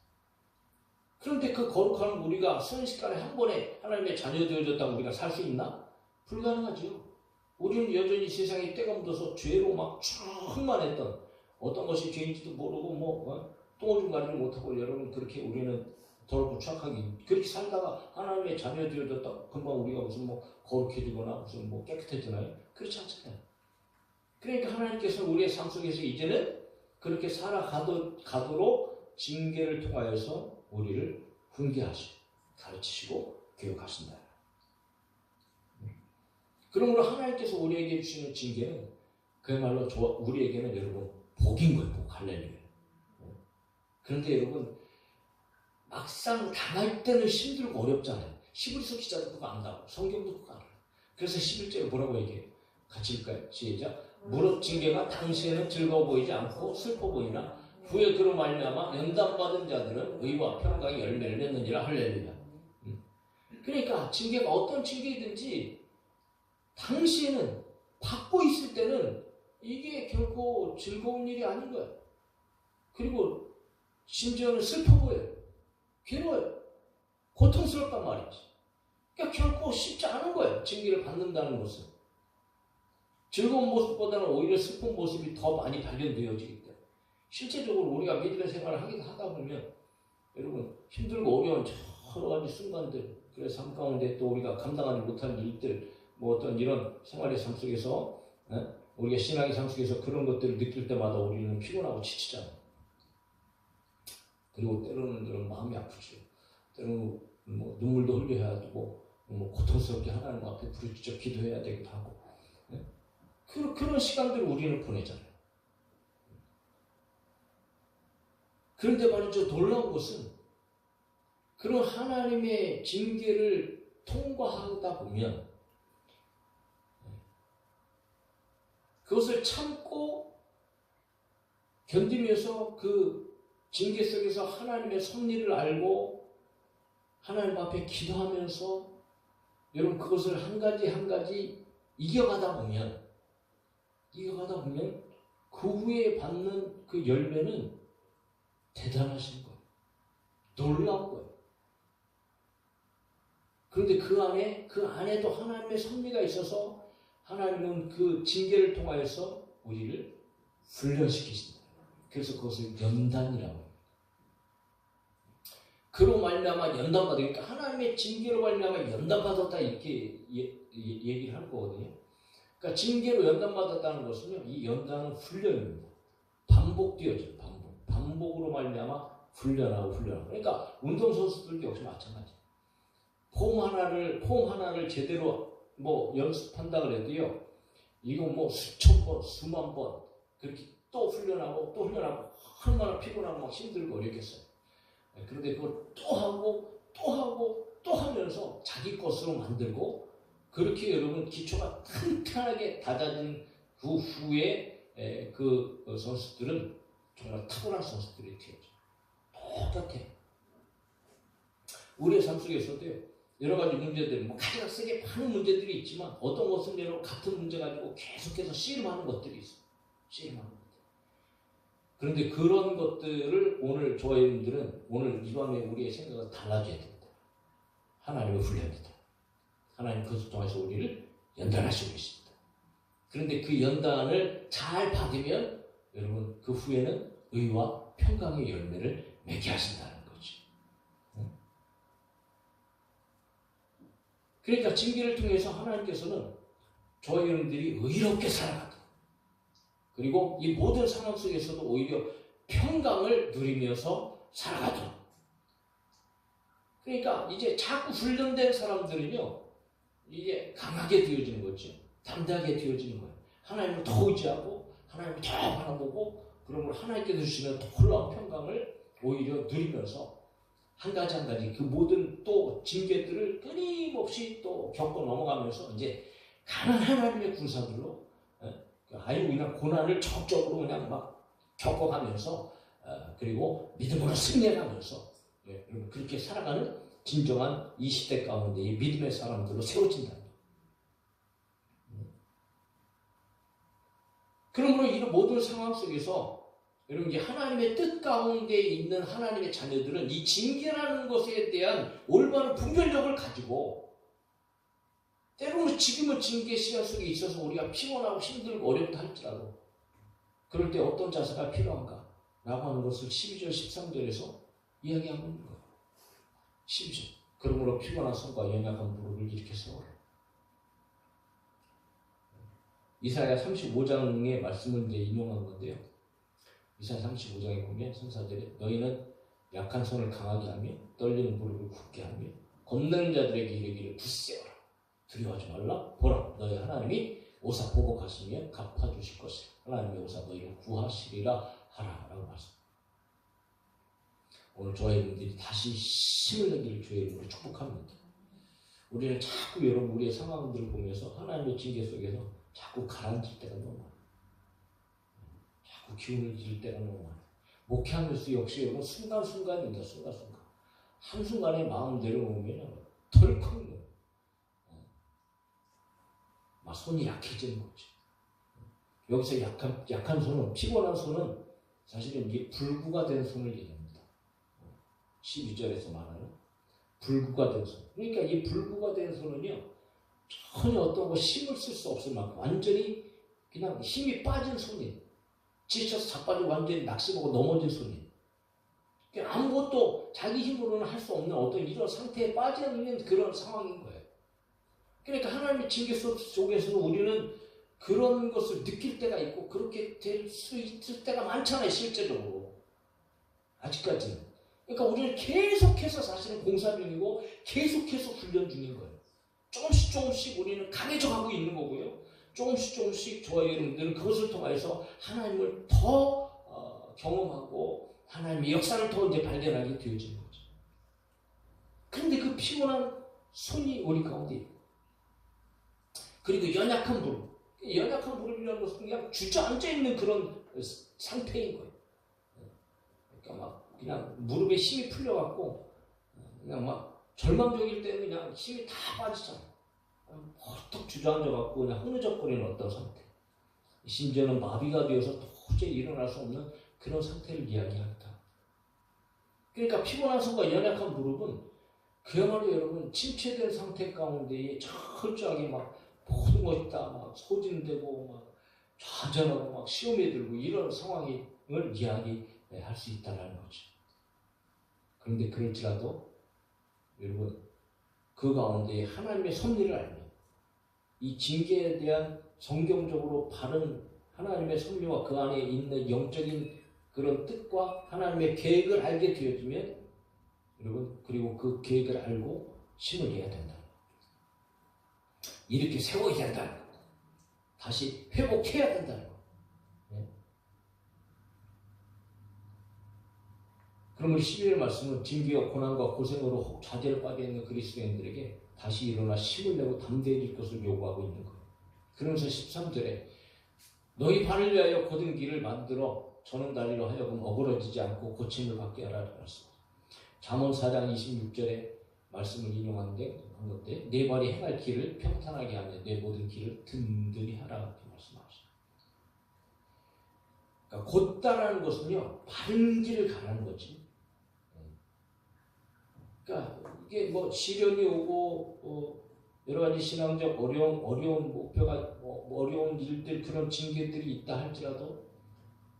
그런데 그 거룩한 우리가 순식간에 한 번에 하나님의 자녀 되어졌다고 우리가 살 수 있나? 불가능하죠. 우리는 여전히 세상에 때가 묻어서 죄로 막 충만했던 어떤 것이 죄인지도 모르고 똥오줌 가리를 못하고 여러분 그렇게 우리는 더럽고 추악하게 그렇게 살다가 하나님의 자녀 되어졌다 금방 우리가 무슨 거룩해지거나 무슨 깨끗해지나요? 그렇지 않잖아요. 그러니까 하나님께서 우리의 삶 속에서 이제는 그렇게 살아가도록 징계를 통하여서 우리를 훈계하시고 가르치시고 교육하신다. 그러므로 하나님께서 우리에게 주시는 징계는 그야말로 우리에게는 여러분 복인 거예요. 복. 할렐루야. 그런데 여러분 막상 당할 때는 힘들고 어렵잖아요. 히브리서 기자도 그거 안다고 성경도 그거 알아요. 그래서 11절에 뭐라고 얘기해요? 같이 읽을까요? 시작. 무릇 징계가 당시에는 즐거워 보이지 않고 슬퍼 보이나 후에 그로 말미암아 연단받은 자들은 의와 평강의 열매를 맺느니라. 할렐루야. 그러니까 징계가 어떤 징계이든지 당시에는 받고 있을 때는 이게 결코 즐거운 일이 아닌 거야. 그리고 심지어는 슬퍼 보여요. 괴로워요. 고통스럽단 말이지. 그러니까 결코 쉽지 않은 거예요. 징계를 받는다는 것은. 즐거운 모습보다는 오히려 슬픈 모습이 더 많이 발견되어지기 때문에 실제적으로 우리가 믿음의 생활을 하다 보면 여러분 힘들고 어려운 여러 가지 순간들 그래서 삶 가운데 또 우리가 감당하지 못한 일들 어떤 이런 생활의 삶 속에서 우리가 신앙의 삶 속에서 그런 것들을 느낄 때마다 우리는 피곤하고 지치잖아요. 그리고 때로는 그런 마음이 아프죠. 때로는 뭐 눈물도 흘려야 되고 뭐 고통스럽게 하나님 앞에 부르짖어 기도해야 되기도 하고 그런 시간들을 우리는 보내잖아요. 그런데 말이죠, 놀라운 것은 그런 하나님의 징계를 통과하다 보면 그것을 참고 견디면서 그 징계 속에서 하나님의 섭리를 알고 하나님 앞에 기도하면서 여러분 그것을 한 가지 한 가지 이겨가다 보면 그 후에 받는 그 열매는 대단하신 거예요. 놀라운 거예요. 그런데 그 안에도 하나님의 섭리가 있어서 하나님은 그 징계를 통하여서 우리를 훈련시키신다. 그래서 그것을 연단이라고 합니다. 그로 말미암아 연단받으니까 그러니까 하나님의 징계로 말미암아 연단받았다 이렇게 얘기를 할 거거든요. 그러니까 징계로 연단받았다는 것은요, 이 연단은 훈련입니다. 반복되어져요. 반복으로 말미암아 훈련하고. 그러니까 운동선수들도 역시 마찬가지. 폼 하나를 제대로 뭐 연습한다 그래도요, 이건 뭐 수천 번, 수만 번 그렇게 또 훈련하고 얼마나 피곤하고 막 힘들고 어렵겠어요. 그런데 그걸 또 하면서 자기 것으로 만들고 그렇게 여러분 기초가 탄탄하게 다져진 그 후에 그 선수들은 정말 탁월한 선수들이 되어져요. 똑같아. 우리의 삶 속에서도요, 여러 가지 문제들, 뭐 가장 세게 많은 문제들이 있지만 어떤 것은 여러분 같은 문제 가지고 계속해서 씨름하는 것들이 있어요. 씨름하는 것들. 그런데 그런 것들을 오늘 저희들은 오늘 이 밤에 우리의 생각은 달라져야 됩니다. 하나님의 훈련이다. 하나님 그것을 통해서 우리를 연단하시고 있습니다. 그런데 그 연단을 잘 받으면 여러분 그 후에는 의와 평강의 열매를 맺게 하신다는 거죠. 그러니까 징계를 통해서 하나님께서는 저희 여러분들이 의롭게 살아가도록, 그리고 이 모든 상황 속에서도 오히려 평강을 누리면서 살아가도록. 그러니까 이제 자꾸 훈련된 사람들은요, 이제 강하게 되어지는 거죠. 담대하게 되어지는 거예요. 하나님을 더 의지하고 하나님을 더 바라보고 그런 걸 하나님께서 주시는 더 놀라운 평강을 오히려 누리면서 한 가지 한 가지 그 모든 또 징계들을 끊임없이 또 겪어 넘어가면서 이제 강한 하나님의 군사들로 아유 그냥 고난을 적극적으로 그냥 막 겪어가면서 그리고 믿음으로 승리해가면서 그렇게 살아가는 진정한 이 시대 가운데 이 믿음의 사람들로 세워진다. 그러므로 이 모든 상황 속에서 여러분 이제 하나님의 뜻 가운데 있는 하나님의 자녀들은 이 징계라는 것에 대한 올바른 분별력을 가지고, 때로는 지금은 징계 시간 속에 있어서 우리가 피곤하고 힘들고 어렵다 할지라도 그럴 때 어떤 자세가 필요한가 라고 하는 것을 12절 13절에서 이야기하고 있는 거예요. 12절 그러므로 피곤한 손과 연약한 무릎을 일으켜 세워라. 이사야 35장의 말씀을 이제 인용한 건데요. 이사야 35장에 보면 선사들이 너희는 약한 손을 강하게 하며 떨리는 무릎을 굳게 하며 겁내는 자들에게 이르기를 굳세어라. 두려워하지 말라. 보라 너희 하나님이 오사 보복하시며 갚아주실 것이라. 하나님의 오사 너희를 구하시리라 하라 라고 말씀. 오늘 저희들이 다시 힘을 내기를 주의 이름으로 축복합니다. 우리는 자꾸 여러분 우리의 상황들을 보면서 하나님의 징계 속에서 자꾸 가라앉을 때가 너무 많아요. 자꾸 기운을 잃을 때가 너무 많아요. 목회하면서 역시 여러분 순간순간입니다. 순간순간. 한순간에 마음 내려놓으면 덜컥 막 손이 약해지는 거죠. 여기서 약한 손은, 피곤한 손은 사실은 이게 불구가 된 손을 얘기합니다. 12절에서 말하는 불구가 된 손. 그러니까 이 불구가 된 손은요, 전혀 어떤 거 힘을 쓸 수 없을 만큼 완전히 그냥 힘이 빠진 손이에요. 지쳐서 자빠지고 완전히 낙심하고 넘어진 손이에요. 그러니까 아무것도 자기 힘으로는 할 수 없는 어떤 이런 상태에 빠져 있는 그런 상황인 거예요. 그러니까 하나님의 징계 속에서는 우리는 그런 것을 느낄 때가 있고 그렇게 될 수 있을 때가 많잖아요. 실제적으로. 아직까지는. 그러니까 우리는 계속해서 사실은 공사 중이고 계속해서 훈련 중인 거예요. 조금씩 우리는 강해져가고 있는 거고요. 조금씩 저와 여러분들은 그것을 통해서 하나님을 더 경험하고 하나님의 역사를 더 이제 발견하게 되어지는 거죠. 그런데 그 피곤한 손이 우리 가운데 있고, 그리고 연약한 무릎이라는 것은 그냥 주저앉아 있는 그런 상태인 거예요. 그러니까 막 그냥 무릎에 힘이 풀려갖고 그냥 막 절망적일 때는 그냥 힘이 다 빠지잖아요. 헐떡 주저앉아갖고 그냥 흐느적거리는 어떤 상태. 심지어는 마비가 되어서 도저히 일어날 수 없는 그런 상태를 이야기합니다. 그러니까 피곤한 손과 연약한 무릎은 그야말로 여러분 침체된 상태 가운데에 철저하게 막 모든 것이 다 막 소진되고 막 좌절하고 막 시험에 들고 이런 상황을 이야기할 수 있다는 거죠. 그런데 그럴지라도 여러분 그 가운데 하나님의 섭리를 알면 이 징계에 대한 성경적으로 바른 하나님의 섭리와 그 안에 있는 영적인 그런 뜻과 하나님의 계획을 알게 되어지면 여러분 그리고 그 계획을 알고 힘을 내야 된다. 이렇게 세워야 된다는 거. 다시 회복해야 된다는 거. 네? 그럼 우리 12절 말씀은 징계와 고난과 고생으로 좌절에 빠져있는 그리스도인들에게 다시 일어나 힘을 내고 담대해질 것을 요구하고 있는 거예요. 그러면서 13절에 너희 발을 위하여 곧은 길을 만들어 저는 다리로 하여금 어그러지지 않고 고침을 받게 하라 그랬습니다. 잠언 4장 26절에 말씀을 인용하는데 내 발이 행할 길을 평탄하게 하며 내 모든 길을 든든히 하라 이렇게 말씀하십니다. 그러니까 곧다라는 것은요 바른 길을 가라는 거지. 그러니까 이게 뭐 시련이 오고 여러 가지 신앙적 어려운 목표가 어려운 일들 그런 징계들이 있다 할지라도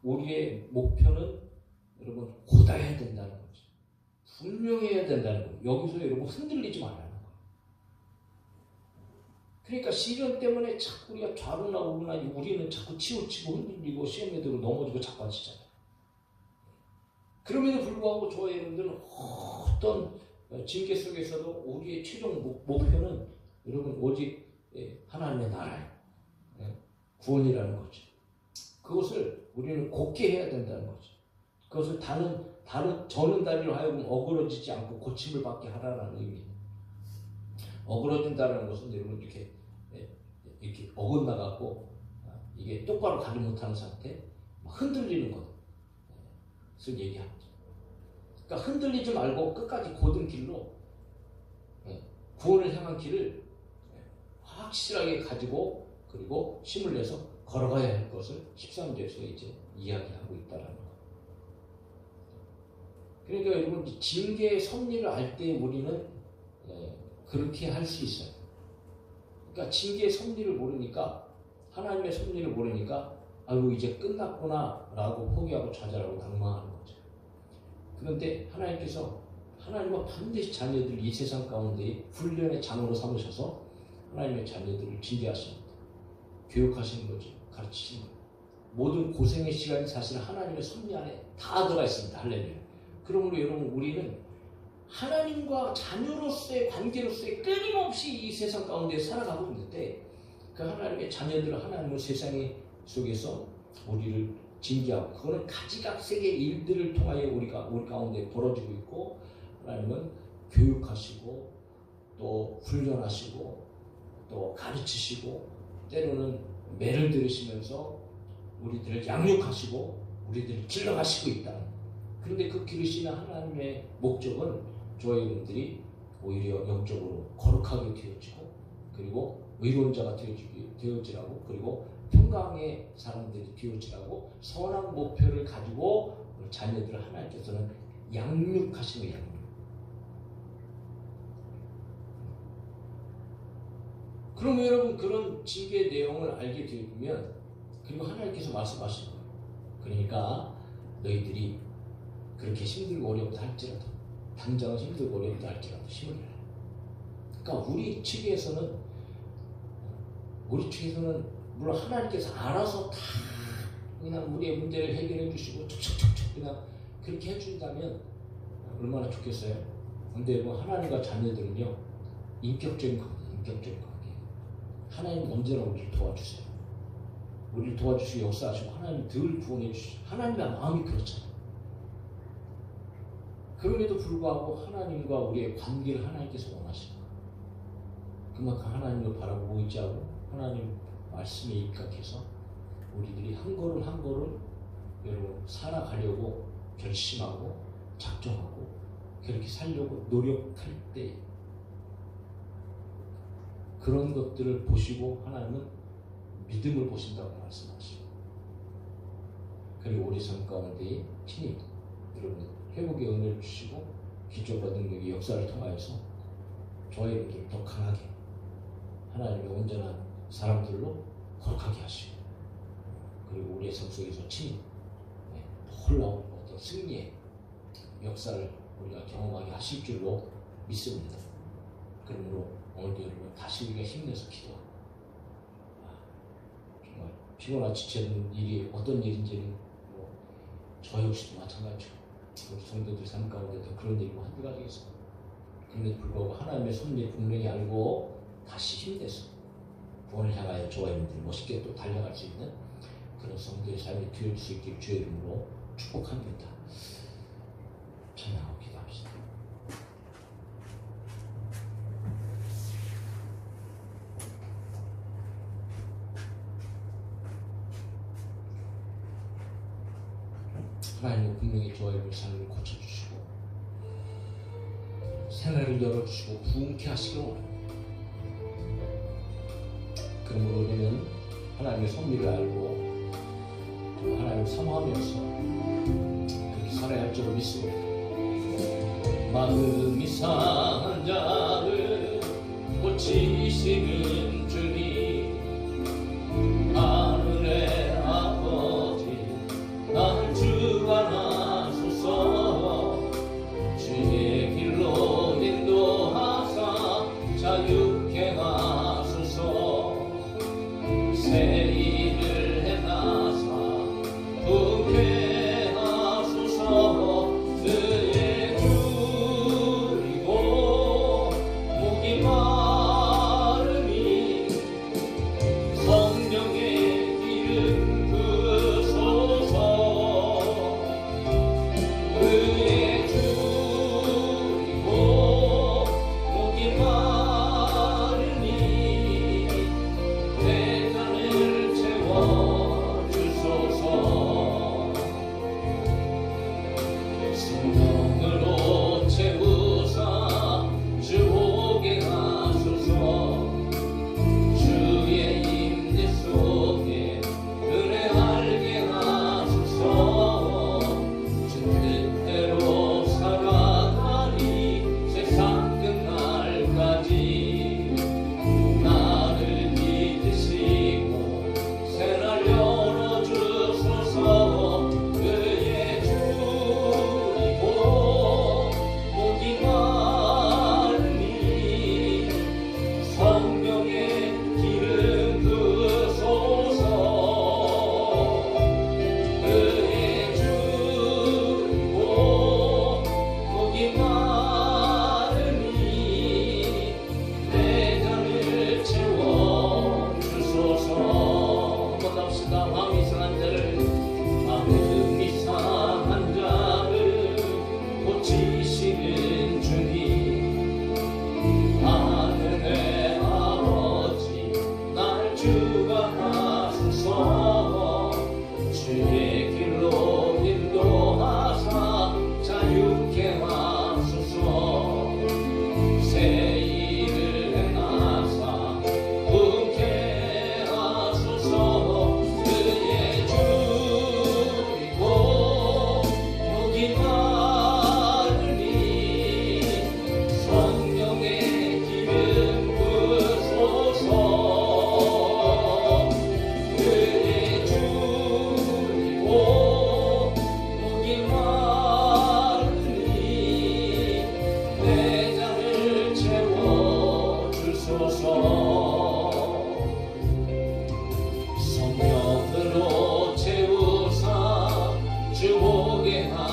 우리의 목표는 여러분 곧아야 된다는 거죠. 분명해야 된다는 거예요. 여기서 여러분 흔들리지 말라는 거예요. 그러니까 시련 때문에 자꾸 우리가 좌로나 우로나 우리는 자꾸 치우치고 흔들리고 시험에 들고 넘어지고 자빠지잖아요. 그럼에도 불구하고 저와 여러분들은 어떤 징계 속에서도 우리의 최종 목표는 여러분 오직 하나님의 나라예요. 구원이라는 거죠. 그것을 우리는 곧게 해야 된다는 거죠. 그것을 저는 다리로 하여금 어그러지지 않고 고침을 받게 하라는 의미예요. 어그러진다는 것은 여러분 이렇게 어긋나갖고 이게 똑바로 가지 못하는 상태, 흔들리는 것을 얘기합니다. 그러니까 흔들리지 말고 끝까지 곧은 길로 구원을 향한 길을 확실하게 가지고 그리고 힘을 내서 걸어가야 할 것을 13절에서 이제 이야기하고 있다는 거. 그러니까 여러분 징계의 섭리를 알 때 우리는 그렇게 할 수 있어요. 그러니까 징계의 섭리를 모르니까 하나님의 섭리를 모르니까 아이고 이제 끝났구나 라고 포기하고 좌절하고 낭망하는 거죠. 그런데 하나님은 반드시 자녀들 이 세상 가운데 훈련의 장으로 삼으셔서 하나님의 자녀들을 징계하십니다. 교육하시는 거죠. 가르치시는 거예요. 모든 고생의 시간이 사실 하나님의 섭리 안에 다 들어가 있습니다. 할렐루야. 그러므로 여러분 우리는 하나님과 자녀로서의 관계로서의 끊임없이 이 세상 가운데 살아가고 있는데 그 하나님의 자녀들은 하나님은 세상 속에서 우리를 징계하고 그거는 가지각색의 일들을 통하여 우리 가운데 벌어지고 있고 하나님은 교육하시고 또 훈련하시고 또 가르치시고 때로는 매를 들으시면서 우리들을 양육하시고 우리들을 길러가시고 있다. 그런데 그 기르시는 하나님의 목적은 저와 여러분들이 오히려 영적으로 거룩하게 되어지고 그리고 의로운 자가 되어지라고 그리고 평강의 사람들이 되어지라고 선한 목표를 가지고 자녀들을 하나님께서는 양육하시는 양육. 그러면 여러분 그런 징계의 내용을 알게 되면 그리고 하나님께서 말씀하시는 거예요. 그러니까 너희들이 그렇게 힘들고 어렵다 할지라도 당장은 힘들고 어렵다 할지라도 힘을 내라. 그러니까 우리 측에서는 물론 하나님께서 알아서 다 그냥 우리의 문제를 해결해 주시고 툭툭툭툭 그냥 그렇게 해준다면 얼마나 좋겠어요? 근데 뭐 하나님과 자녀들은요, 인격적인 관계, 인격적인 관계. 하나님 언제나 우리를 도와주세요. 우리를 도와주시고 역사하시고 하나님 늘 구원해 주시고 하나님의 마음이 그렇잖아요. 그럼에도 불구하고 하나님과 우리의 관계를 하나님께서 원하시는 거예요. 그만큼 하나님을 바라보고 있지 않고 하나님 말씀에 입각해서 우리들이 한 걸음 한 걸음 여러분 살아가려고 결심하고 작정하고 그렇게 살려고 노력할 때 그런 것들을 보시고 하나님은 믿음을 보신다고 말씀하시고, 그리고 우리 삶 가운데 친히 여러분 회복의 은혜를 주시고 기적과 능력의 역사를 통하여서 저와 여러분들을 더 강하게 하나님의 온전한 사람들로 거룩하게 하시고, 그리고 우리의 삶 속에서 친히 놀라운 어떤 승리의 역사를 우리가 경험하게 하실 줄로 믿습니다. 그러므로 오늘도 여러분 다시 우리가 힘내서 기도하고, 정말 피곤한 지치는 일이 어떤 일인지는 저 역시도 마찬가지죠. 우리 성도들 삶 가운데도 그런 일이 한두 가지 있어요. 그럼에도 불구하고 하나님의 섭리를 분명히 알고 다시 힘내서 구원을 향하여 저와 여러분들이 멋있게 또 달려갈 수 있는 그런 성도의 삶이 되어질 수 있기를 주의 이름으로 축복합니다. 찬양하고 기도합시다. 하나님은 분명히 저와 여러분의 삶을 고쳐주시고 생활을 열어주시고 부흥케 하시길 원합니다. 그러므로 우리는 하나님의 섭리를 알고 하나님을 사모하면서 그렇게 살아야 할 줄로 믿습니다. 마음이 상한 자를 고치시는 주님, 하늘의 아버지 날 주관하소서. 주의 길로 인도하사 자유케 하소서. 새 일을 행하사 부흥케 하소서. 그의 줄이고 목이 마르니 성령의 기름 부으소서. 그의 줄이고 목이 마르니 내 잔을 채워주소서. 성령으로 채우사 주오게 하소서. 주의 임재 속에 은혜 알게 하소서. 주 뜻대로 살아가니 세상 끝날까지 나를 믿으시고 새날 열어주소서. 그의 줄이고 목이 마르니 성령의 기름 부으소서. 그의 줄이고 목이 마르니 내 잔을 채워주소서. 한번 합시다. 마음이 상한 자를, 마음이 상한 자를 고치시는 주님, 하늘의 아버지 날 주관하소서. 주의 길로 인도하사 자유케 하소서. 새 일을 행하사 부흥케 하소서. 그의 줄이고 목이 마르니 성령의 기름 부으소서. 그의 줄이고 목이 마르니 내 잔을 채워주소서. 성령으로 채우사 주오게 하소서.